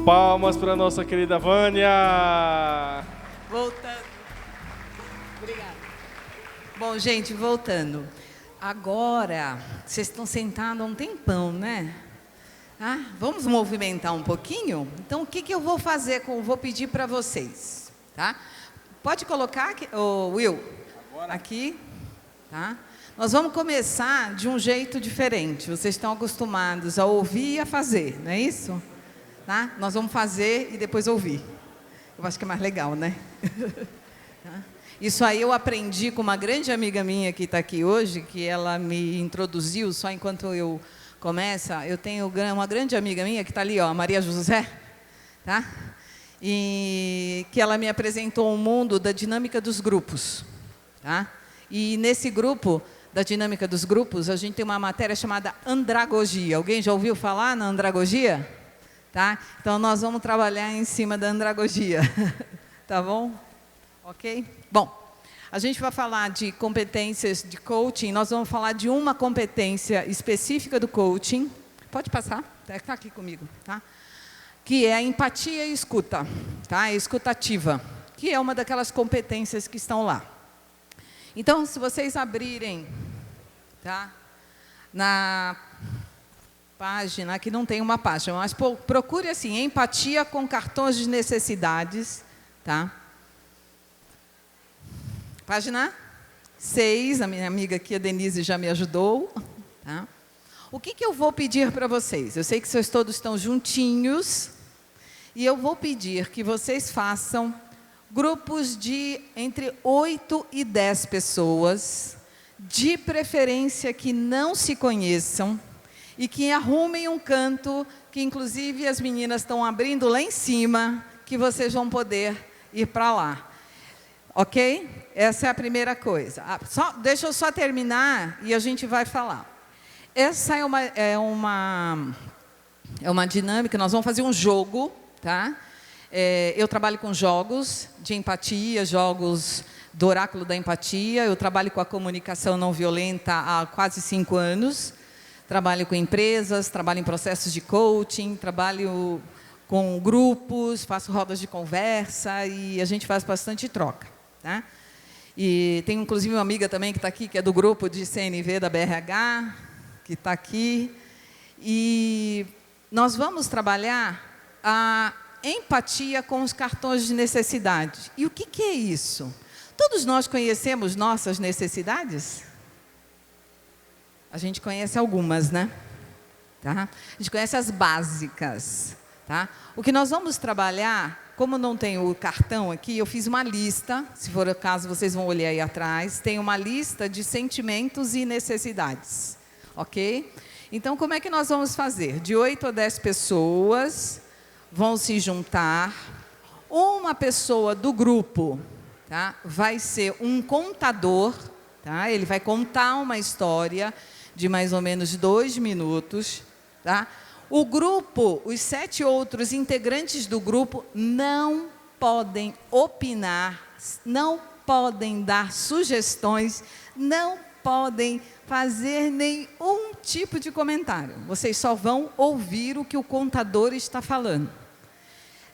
Palmas para nossa querida Vânia. Voltando. Obrigada. Bom, gente, voltando. Agora, vocês estão sentados há um tempão, né? Ah, vamos movimentar um pouquinho? Então, o que eu vou fazer? Vou pedir para vocês, tá? Pode colocar, aqui, Will, agora. Aqui, tá? Nós vamos começar de um jeito diferente. Vocês estão acostumados a ouvir e a fazer, não é isso? Tá? Nós vamos fazer e depois ouvir. Eu acho que é mais legal, né? Isso aí eu aprendi com uma grande amiga minha que está aqui hoje, que ela me introduziu, só enquanto eu começo. Eu tenho uma grande amiga minha que está ali, ó, a Maria José, tá? E que ela me apresentou o mundo da dinâmica dos grupos, tá? E nesse grupo, da dinâmica dos grupos, a gente tem uma matéria chamada andragogia. Alguém já ouviu falar na andragogia? Tá? Então, nós vamos trabalhar em cima da andragogia. Tá bom? Ok? Bom, a gente vai falar de competências de coaching. Nós vamos falar de uma competência específica do coaching. Pode passar? Está aqui comigo. Tá? Que é a empatia e escuta. Tá? A escutativa. Que é uma daquelas competências que estão lá. Então, se vocês abrirem, tá? Na página, aqui não tem uma página, mas procure assim, empatia com cartões de necessidades, tá? Página 6, a minha amiga aqui, a Denise, já me ajudou, tá? O que eu vou pedir para vocês? Eu sei que vocês todos estão juntinhos, e eu vou pedir que vocês façam grupos de entre 8 e 10 pessoas, de preferência que não se conheçam, e que arrumem um canto, que inclusive as meninas estão abrindo lá em cima, que vocês vão poder ir para lá. Ok? Essa é a primeira coisa. Deixa eu só terminar e a gente vai falar. Essa é uma dinâmica, nós vamos fazer um jogo, tá? Eu trabalho com jogos de empatia, jogos do oráculo da empatia. Eu trabalho com a comunicação não violenta há quase 5 anos. Trabalho com empresas, trabalho em processos de coaching, trabalho com grupos, faço rodas de conversa e a gente faz bastante troca. Tá? E tenho inclusive uma amiga também que está aqui, que é do grupo de CNV da BRH, que está aqui. E nós vamos trabalhar a empatia com os cartões de necessidade. E o que é isso? Todos nós conhecemos nossas necessidades? A gente conhece algumas, né? Tá? A gente conhece as básicas. Tá? O que nós vamos trabalhar, como não tem o cartão aqui, eu fiz uma lista, se for o caso, vocês vão olhar aí atrás, tem uma lista de sentimentos e necessidades. Ok? Então, como é que nós vamos fazer? De 8 a 10 pessoas vão se juntar. Uma pessoa do grupo, tá? Vai ser um contador, tá? Ele vai contar uma história de mais ou menos 2 minutos, tá? O grupo, os 7 outros integrantes do grupo não podem opinar, não podem dar sugestões, não podem fazer nenhum tipo de comentário. Vocês só vão ouvir o que o contador está falando.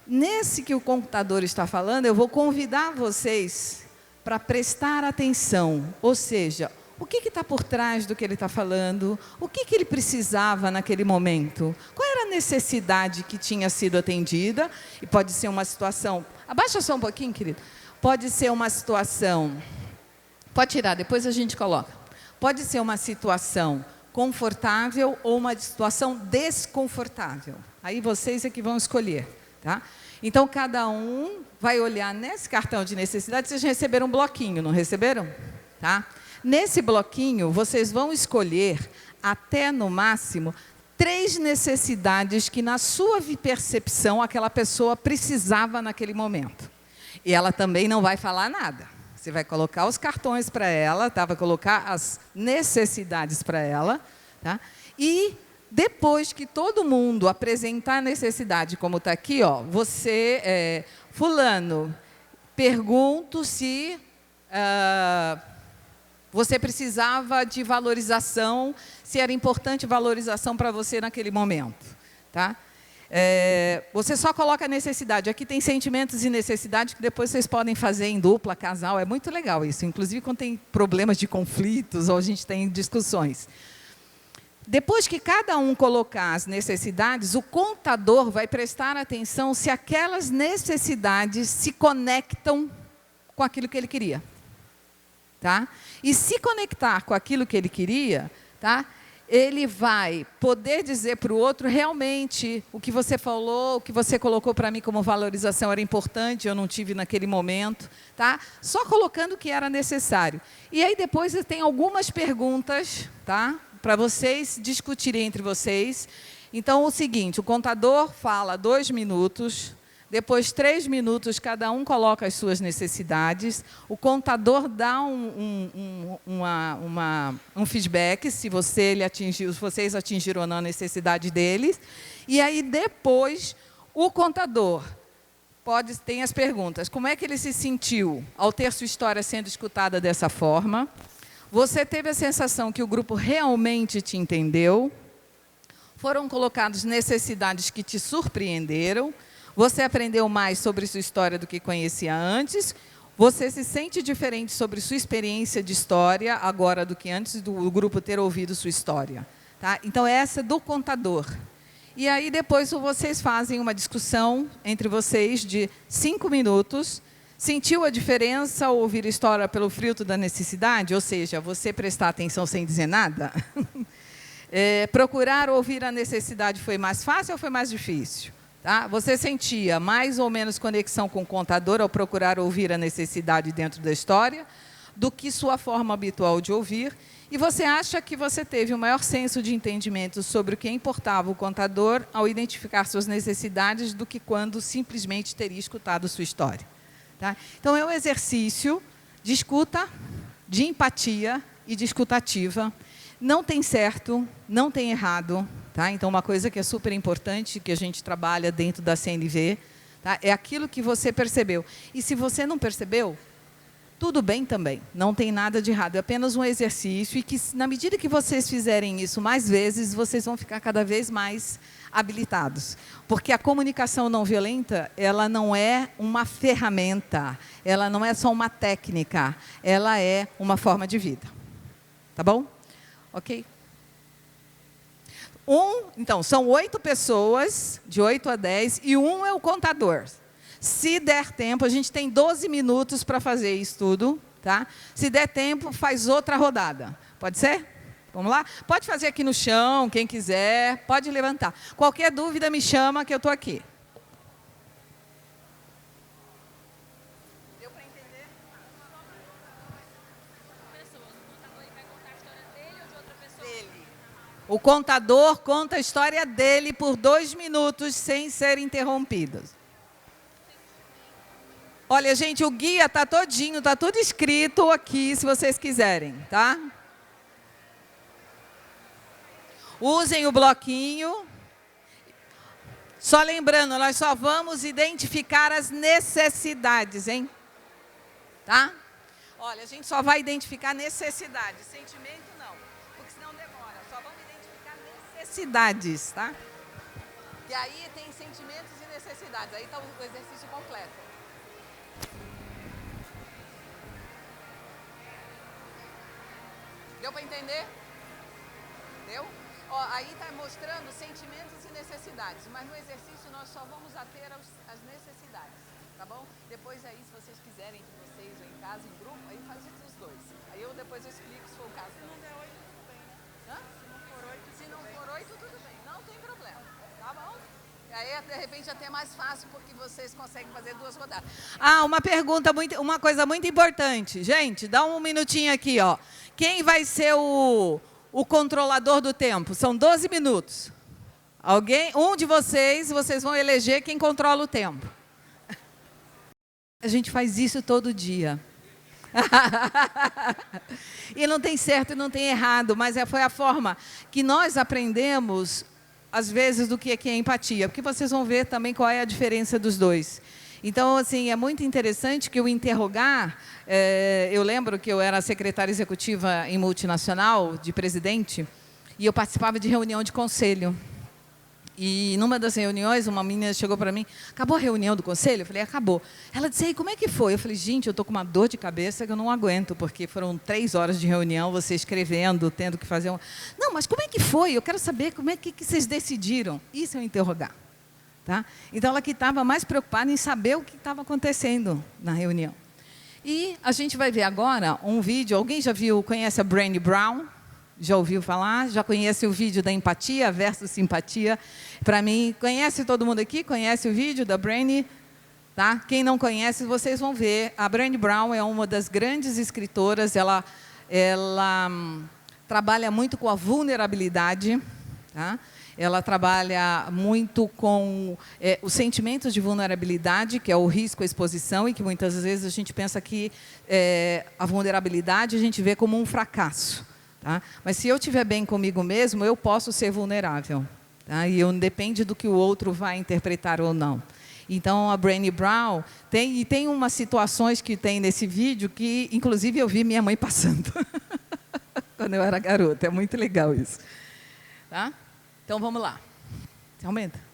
Nesse que o contador está falando, eu vou convidar vocês para prestar atenção, ou seja, o que está por trás do que ele está falando? O que ele precisava naquele momento? Qual era a necessidade que tinha sido atendida? E pode ser uma situação... Abaixa só um pouquinho, querido. Pode ser uma situação... Pode tirar, depois a gente coloca. Pode ser uma situação confortável ou uma situação desconfortável. Aí vocês é que vão escolher. Tá? Então, cada um vai olhar nesse cartão de necessidade. Vocês receberam um bloquinho, não receberam? Tá? Nesse bloquinho, vocês vão escolher, até no máximo, 3 necessidades que, na sua percepção, aquela pessoa precisava naquele momento. E ela também não vai falar nada. Você vai colocar os cartões para ela, tá? Vai colocar as necessidades para ela. Tá? E, depois que todo mundo apresentar a necessidade, como está aqui, ó, você, fulano, pergunto se... você precisava de valorização, se era importante valorização para você naquele momento. Tá? Você só coloca necessidade. Aqui tem sentimentos e necessidades que depois vocês podem fazer em dupla, casal. É muito legal isso, inclusive quando tem problemas de conflitos ou a gente tem discussões. Depois que cada um colocar as necessidades, o contador vai prestar atenção se aquelas necessidades se conectam com aquilo que ele queria. Tá? E se conectar com aquilo que ele queria, tá? Ele vai poder dizer para o outro, realmente, o que você falou, o que você colocou para mim como valorização era importante, eu não tive naquele momento, tá? Só colocando o que era necessário. E aí depois tem algumas perguntas, tá? Para vocês discutirem entre vocês. Então, o seguinte, o contador fala 2 minutos, depois 3 minutos, cada um coloca as suas necessidades, o contador dá um feedback, se vocês atingiram ou não a necessidade deles, e aí depois o contador tem as perguntas. Como é que ele se sentiu ao ter sua história sendo escutada dessa forma? Você teve a sensação que o grupo realmente te entendeu? Foram colocadas necessidades que te surpreenderam? Você aprendeu mais sobre sua história do que conhecia antes? Você se sente diferente sobre sua experiência de história agora do que antes do grupo ter ouvido sua história? Tá? Então, essa é do contador. E aí, depois, vocês fazem uma discussão entre vocês de 5 minutos. Sentiu a diferença ao ouvir a história pelo filtro da necessidade? Ou seja, você prestar atenção sem dizer nada? Procurar ouvir a necessidade foi mais fácil ou foi mais difícil? Tá? Você sentia mais ou menos conexão com o contador ao procurar ouvir a necessidade dentro da história do que sua forma habitual de ouvir? E você acha que você teve um maior senso de entendimento sobre o que importava o contador ao identificar suas necessidades do que quando simplesmente teria escutado sua história? Tá? Então, é um exercício de escuta, de empatia e de escutativa. Não tem certo, não tem errado. Tá? Então, uma coisa que é super importante, que a gente trabalha dentro da CNV, tá? É aquilo que você percebeu. E se você não percebeu, tudo bem também. Não tem nada de errado. É apenas um exercício e que, na medida que vocês fizerem isso mais vezes, vocês vão ficar cada vez mais habilitados. Porque a comunicação não violenta, ela não é uma ferramenta, ela não é só uma técnica, ela é uma forma de vida. Tá bom? Ok? Então, são 8 pessoas, de 8 a 10, e um é o contador. Se der tempo, a gente tem 12 minutos para fazer isso tudo. Tá? Se der tempo, faz outra rodada. Pode ser? Vamos lá? Pode fazer aqui no chão, quem quiser, pode levantar. Qualquer dúvida, me chama que eu estou aqui. Deu para entender? Dele. O contador conta a história dele por 2 minutos, sem ser interrompido. Olha, gente, o guia está todinho, está tudo escrito aqui, se vocês quiserem, tá? Usem o bloquinho. Só lembrando, nós só vamos identificar as necessidades, hein? Tá? Olha, a gente só vai identificar necessidades, sentimento não, porque senão demora. Só vamos identificar necessidades, tá? E aí tem sentimentos e necessidades, aí está o exercício completo. Deu para entender? Deu? Ó, aí está mostrando sentimentos e necessidades, mas no exercício nós só vamos ater as necessidades, tá bom? Depois aí, se vocês quiserem, entre vocês ou em casa, em grupo, aí faz os dois. Aí depois eu explico se for o caso. Se não der 8, tudo bem, né? Hã? Se não for 8, tudo bem. Não tem problema, tá bom? E aí, de repente, até é mais fácil, porque vocês conseguem fazer 2 rodadas. Ah, uma coisa muito importante. Gente, dá um minutinho aqui, ó. Quem vai ser o controlador do tempo? São 12 minutos. Um de vocês vão eleger quem controla o tempo. A gente faz isso todo dia. E não tem certo e não tem errado, mas foi a forma que nós aprendemos, às vezes, do que é empatia. Porque vocês vão ver também qual é a diferença dos dois. Então, assim, é muito interessante que o interrogar... eu lembro que eu era secretária executiva em multinacional, de presidente, e eu participava de reunião de conselho. E numa das reuniões, uma menina chegou para mim, acabou a reunião do conselho? Eu falei, acabou. Ela disse, e como é que foi? Eu falei, gente, eu estou com uma dor de cabeça que eu não aguento, porque foram 3 horas de reunião, você escrevendo, tendo que fazer um... Não, mas como é que foi? Eu quero saber como é que vocês decidiram. Isso é interrogar. Tá? Então, ela que estava mais preocupada em saber o que estava acontecendo na reunião. E a gente vai ver agora um vídeo, alguém já viu, conhece a Brené Brown? Já ouviu falar? Já conhece o vídeo da empatia versus simpatia? Para mim, conhece todo mundo aqui? Conhece o vídeo da Brené? Tá? Quem não conhece, vocês vão ver. A Brené Brown é uma das grandes escritoras. Ela trabalha muito com a vulnerabilidade. Tá? Ela trabalha muito com os sentimentos de vulnerabilidade, que é o risco, a exposição, e que muitas vezes a gente pensa que a vulnerabilidade a gente vê como um fracasso. Tá? Mas se eu estiver bem comigo mesmo, eu posso ser vulnerável. Tá? E depende do que o outro vai interpretar ou não. Então, a Brené Brown tem umas situações que tem nesse vídeo que, inclusive, eu vi minha mãe passando. Quando eu era garota. É muito legal isso. Tá? Então, vamos lá. Você aumenta.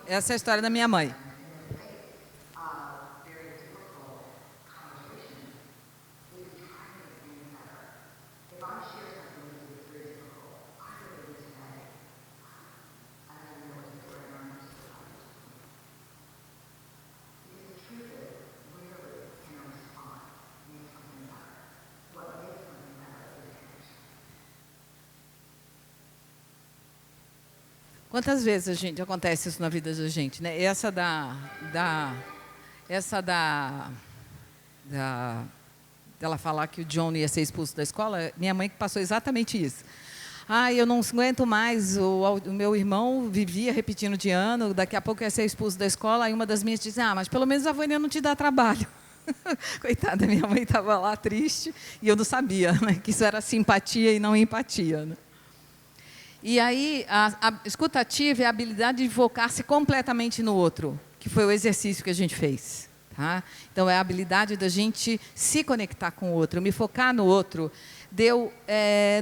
Essa é a história da minha mãe. Quantas vezes acontece isso na vida da gente, né? Dela falar que o John ia ser expulso da escola, minha mãe que passou exatamente isso. Eu não aguento mais, o meu irmão vivia repetindo de ano, daqui a pouco ia ser expulso da escola, aí uma das minhas disse, mas pelo menos a Vânia não te dá trabalho. Coitada, minha mãe estava lá triste, e eu não sabia, né, que isso era simpatia e não empatia, né? E aí, a escutativa é a habilidade de focar-se completamente no outro, que foi o exercício que a gente fez. Tá? Então, é a habilidade da gente se conectar com o outro, me focar no outro,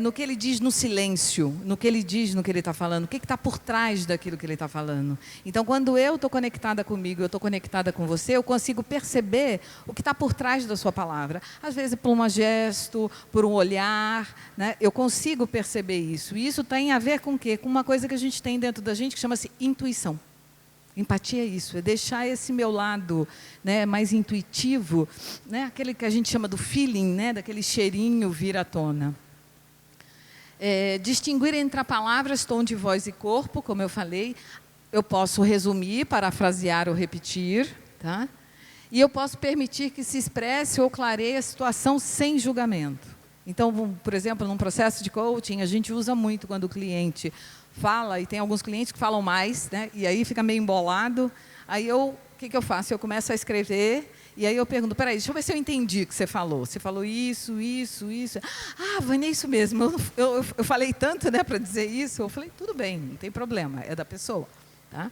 no que ele diz no silêncio, no que ele diz no que ele está falando, o que está por trás daquilo que ele está falando. Então, quando eu estou conectada comigo, eu estou conectada com você, eu consigo perceber o que está por trás da sua palavra. Às vezes, por um gesto, por um olhar, né? Eu consigo perceber isso. E isso tem a ver com o quê? Com uma coisa que a gente tem dentro da gente que chama-se intuição. Empatia é isso, é deixar esse meu lado, né, mais intuitivo, né, aquele que a gente chama do feeling, né, daquele cheirinho vir à tona. Distinguir entre a palavras, tom de voz e corpo, como eu falei, eu posso resumir, parafrasear ou repetir, tá? E eu posso permitir que se expresse ou clareie a situação sem julgamento. Então, por exemplo, num processo de coaching, a gente usa muito quando o cliente fala, e tem alguns clientes que falam mais, né? E aí fica meio embolado. Aí o que eu faço? Eu começo a escrever, e aí eu pergunto, peraí, deixa eu ver se eu entendi o que você falou. Você falou isso, isso, isso. Ah, Vânia, é isso mesmo. Eu falei tanto, né, para dizer isso. Eu falei, tudo bem, não tem problema, é da pessoa. Tá?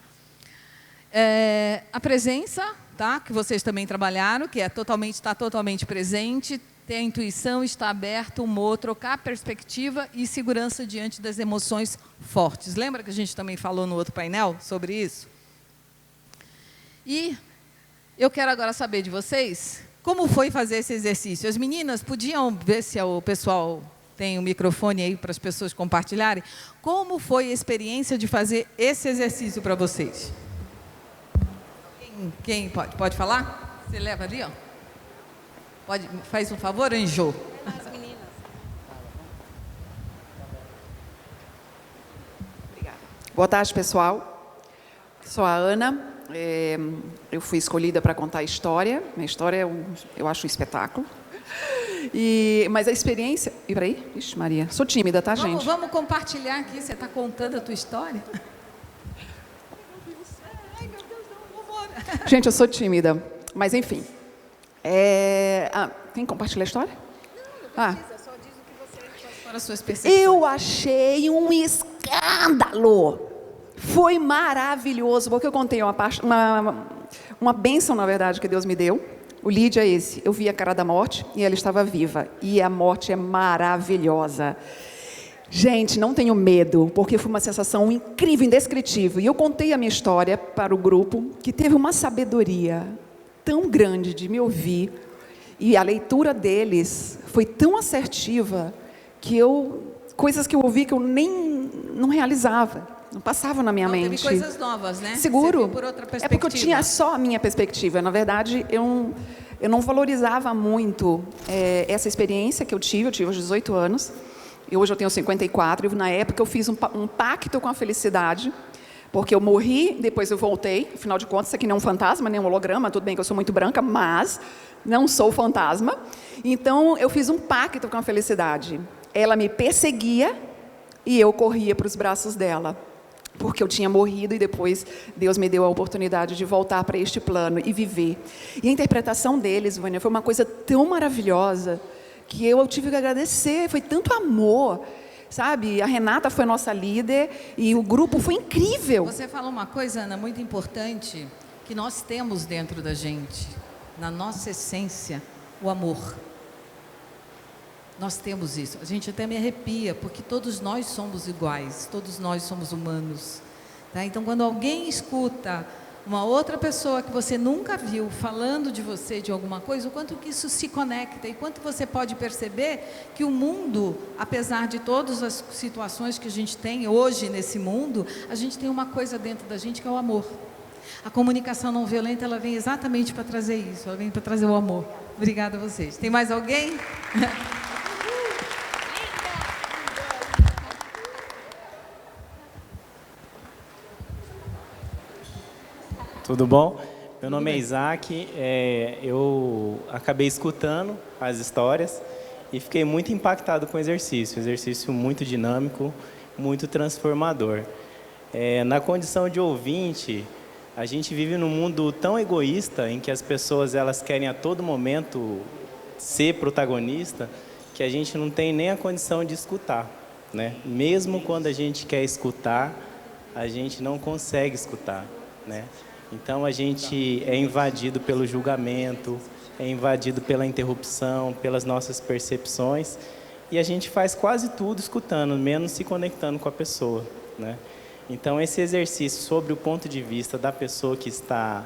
A presença, tá? Que vocês também trabalharam, que é estar totalmente presente, ter a intuição, estar aberto, humor, trocar perspectiva e segurança diante das emoções fortes. Lembra que a gente também falou no outro painel sobre isso? E eu quero agora saber de vocês, como foi fazer esse exercício? As meninas podiam ver se o pessoal tem o microfone aí para as pessoas compartilharem? Como foi a experiência de fazer esse exercício para vocês? Quem pode falar? Você leva ali, ó. Faz um favor, Anjô. As meninas. Obrigada. Boa tarde, pessoal. Sou a Ana. Eu fui escolhida para contar a história. Minha história eu acho um espetáculo. Mas a experiência... E peraí, ixi, Maria, sou tímida, tá, gente? Vamos compartilhar aqui. Você está contando a tua história? Ai, meu Deus, não, vambora. Gente, eu sou tímida, mas enfim. Quem compartilha a história? Não precisa, só diz o que você para as suas percepções. Eu achei um escândalo. Foi maravilhoso, porque eu contei uma bênção, na verdade, que Deus me deu. O lead é esse. Eu vi a cara da morte e ela estava viva. E a morte é maravilhosa. Gente, não tenho medo, porque foi uma sensação incrível, indescritível. E eu contei a minha história para o grupo, que teve uma sabedoria tão grande de me ouvir, e a leitura deles foi tão assertiva, que coisas que eu ouvi que eu nem não realizava, não passava na minha mente. Teve coisas novas, né? Seguro. Você viu por outra perspectiva. É porque eu tinha só a minha perspectiva. Na verdade, eu não valorizava muito essa experiência que eu tive aos 18 anos, e hoje eu tenho 54, e na época eu fiz um pacto com a felicidade, porque eu morri, depois eu voltei, afinal de contas, isso aqui não é um fantasma, nem um holograma, tudo bem que eu sou muito branca, mas não sou fantasma. Então, eu fiz um pacto com a felicidade. Ela me perseguia e eu corria para os braços dela, porque eu tinha morrido e depois Deus me deu a oportunidade de voltar para este plano e viver. E a interpretação deles, Vânia, foi uma coisa tão maravilhosa que eu tive que agradecer, foi tanto amor. Sabe, a Renata foi nossa líder e o grupo foi incrível. Você falou uma coisa, Ana, muito importante, que nós temos dentro da gente, na nossa essência, o amor. Nós temos isso. A gente até me arrepia, porque todos nós somos iguais, todos nós somos humanos. Tá? Então, quando alguém escuta uma outra pessoa que você nunca viu falando de você, de alguma coisa, o quanto que isso se conecta e quanto você pode perceber que o mundo, apesar de todas as situações que a gente tem hoje nesse mundo, a gente tem uma coisa dentro da gente que é o amor. A comunicação não violenta, ela vem exatamente para trazer isso, ela vem para trazer o amor. Obrigada a vocês. Tem mais alguém? Tudo bom? Meu nome é Isaac, eu acabei escutando as histórias e fiquei muito impactado com o exercício muito dinâmico, muito transformador. Na condição de ouvinte, a gente vive num mundo tão egoísta em que as pessoas elas querem a todo momento ser protagonista, que a gente não tem nem a condição de escutar, né? Mesmo quando a gente quer escutar, a gente não consegue escutar, né? Então a gente é invadido pelo julgamento, é invadido pela interrupção, pelas nossas percepções, e a gente faz quase tudo escutando, menos se conectando com a pessoa, né? Então esse exercício sobre o ponto de vista da pessoa que está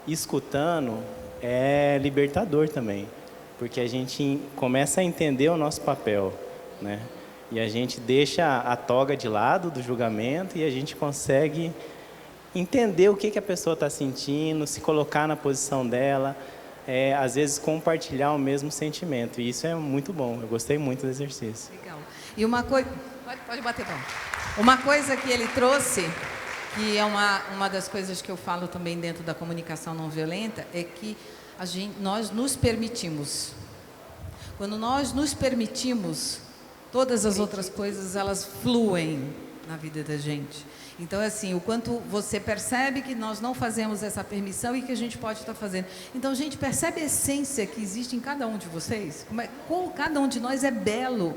escutando é libertador também, porque a gente começa a entender o nosso papel, né? E a gente deixa a toga de lado do julgamento e a gente consegue entender o que a pessoa está sentindo, se colocar na posição dela, às vezes compartilhar o mesmo sentimento. E isso é muito bom, eu gostei muito do exercício. Legal. E uma coisa... Pode bater palma. Uma coisa que ele trouxe, que é uma das coisas que eu falo também dentro da comunicação não violenta, é que nós nos permitimos. Quando nós nos permitimos, todas as outras coisas, elas fluem na vida da gente. Então, assim, o quanto você percebe que nós não fazemos essa permissão e que a gente pode estar fazendo. Então, gente, percebe a essência que existe em cada um de vocês? Como cada um de nós é belo,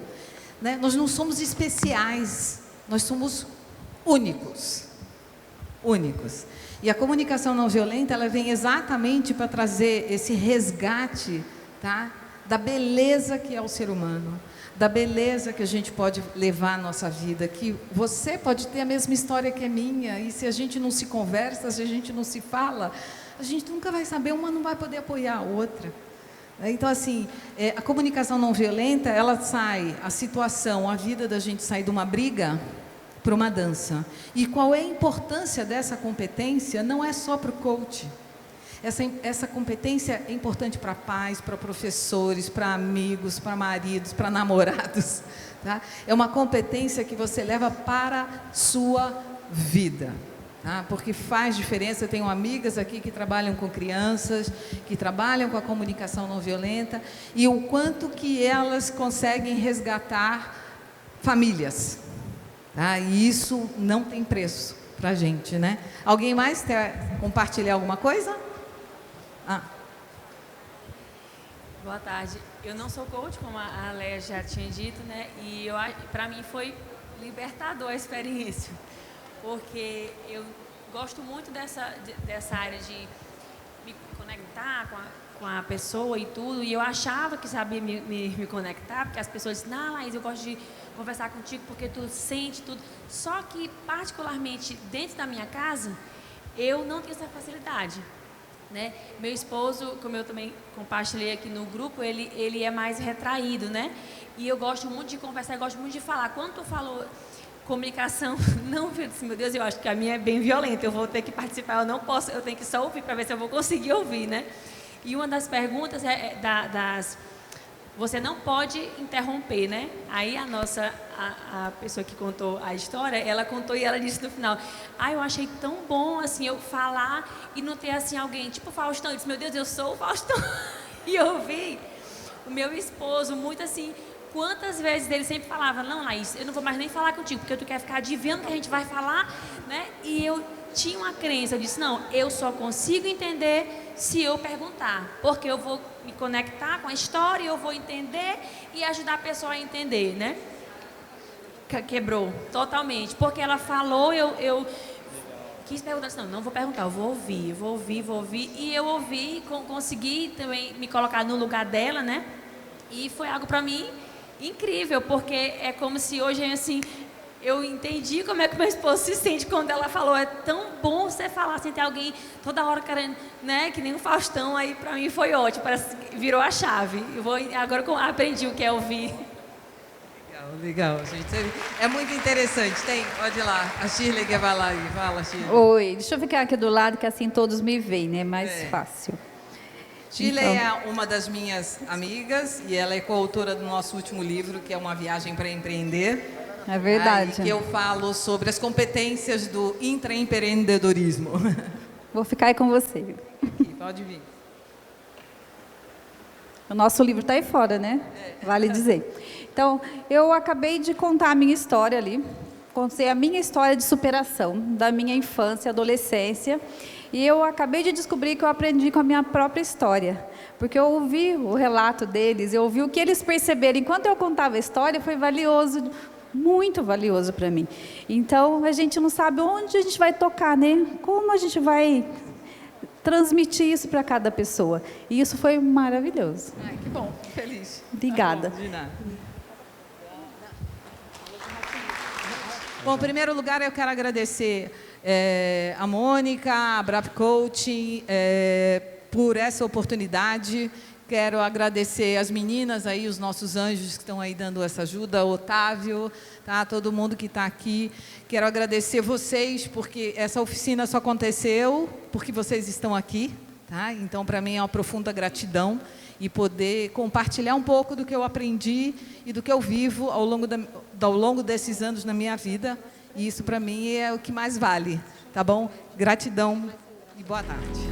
né? Nós não somos especiais, nós somos únicos. Únicos. E a comunicação não violenta, ela vem exatamente para trazer esse resgate, tá? Da beleza que é o ser humano, da beleza que a gente pode levar à nossa vida, que você pode ter a mesma história que a minha, e se a gente não se conversa, se a gente não se fala, a gente nunca vai saber, uma não vai poder apoiar a outra. Então, assim, a comunicação não violenta, ela sai, a situação, a vida da gente sai de uma briga para uma dança. E qual é a importância dessa competência? Não é só para o coach. Essa competência é importante para pais, para professores, para amigos, para maridos, para namorados. Tá? É uma competência que você leva para a sua vida. Tá? Porque faz diferença. Eu tenho amigas aqui que trabalham com crianças, que trabalham com a comunicação não violenta, e o quanto que elas conseguem resgatar famílias. Tá? E isso não tem preço para a gente, né? Alguém mais quer compartilhar alguma coisa? Boa tarde. Eu não sou coach, como a Léa já tinha dito, né? E para mim foi libertador a experiência, porque eu gosto muito dessa área de me conectar com a pessoa e tudo, e eu achava que sabia me conectar, porque as pessoas dizem, não, Laís, eu gosto de conversar contigo porque tu sente tudo. Só que, particularmente, dentro da minha casa, eu não tenho essa facilidade. Né? Meu esposo, como eu também compartilhei aqui no grupo, ele é mais retraído, né? E eu gosto muito de conversar, eu gosto muito de falar. Quando tu falou comunicação, não, meu Deus, eu acho que a minha é bem violenta, eu vou ter que participar, eu não posso, eu tenho que só ouvir para ver se eu vou conseguir ouvir, né? E uma das perguntas você não pode interromper, né? Aí a pessoa que contou a história, ela contou e ela disse no final, eu achei tão bom, assim, eu falar e não ter, assim, alguém, tipo o Faustão. Eu disse, meu Deus, eu sou o Faustão. E eu vi o meu esposo muito assim, quantas vezes ele sempre falava, não, Laís, eu não vou mais nem falar contigo, porque tu quer ficar adivinhando o que a gente vai falar, né? E eu tinha uma crença, eu disse, não, eu só consigo entender se eu perguntar, porque eu vou me conectar com a história, eu vou entender e ajudar a pessoa a entender, né? Quebrou totalmente, porque ela falou, eu quis perguntar, disse, não vou perguntar, eu vou ouvir, e eu ouvi, consegui também me colocar no lugar dela, né? E foi algo para mim incrível, porque é como se hoje, assim, eu entendi como é que meu esposo se sente quando ela falou, é tão bom você falar sem ter alguém toda hora querendo, né, que nem um Faustão. Aí para mim foi ótimo, parece que virou a chave. Agora eu aprendi o que é ouvir. Legal, gente. É muito interessante. Pode ir lá. A Shirley quer falar aí. Fala, Shirley. Oi, deixa eu ficar aqui do lado que assim todos me veem, né? Mais fácil. Shirley é uma das minhas amigas e ela é coautora do nosso último livro, que é Uma Viagem para Empreender. É verdade. Que eu falo sobre as competências do intraempreendedorismo. Vou ficar aí com você. Pode vir. O nosso livro está aí fora, né? Vale dizer. Então, eu acabei de contar a minha história ali. Contei a minha história de superação, da minha infância, adolescência. E eu acabei de descobrir que eu aprendi com a minha própria história. Porque eu ouvi o relato deles, eu ouvi o que eles perceberam. Enquanto eu contava a história, foi valioso, muito valioso para mim. Então, a gente não sabe onde a gente vai tocar, né? Como a gente vai transmitir isso para cada pessoa. E isso foi maravilhoso. Ai, que bom, feliz. Obrigada. Tá bom, de nada. Bom, em primeiro lugar, eu quero agradecer a Mônica, a Brap Coaching, por essa oportunidade. Quero agradecer as meninas aí, os nossos anjos que estão aí dando essa ajuda, o Otávio, tá? Todo mundo que está aqui. Quero agradecer vocês, porque essa oficina só aconteceu porque vocês estão aqui, tá? Então, para mim, é uma profunda gratidão e poder compartilhar um pouco do que eu aprendi e do que eu vivo ao longo desses anos na minha vida. E isso, para mim, é o que mais vale, tá bom? Gratidão e boa tarde.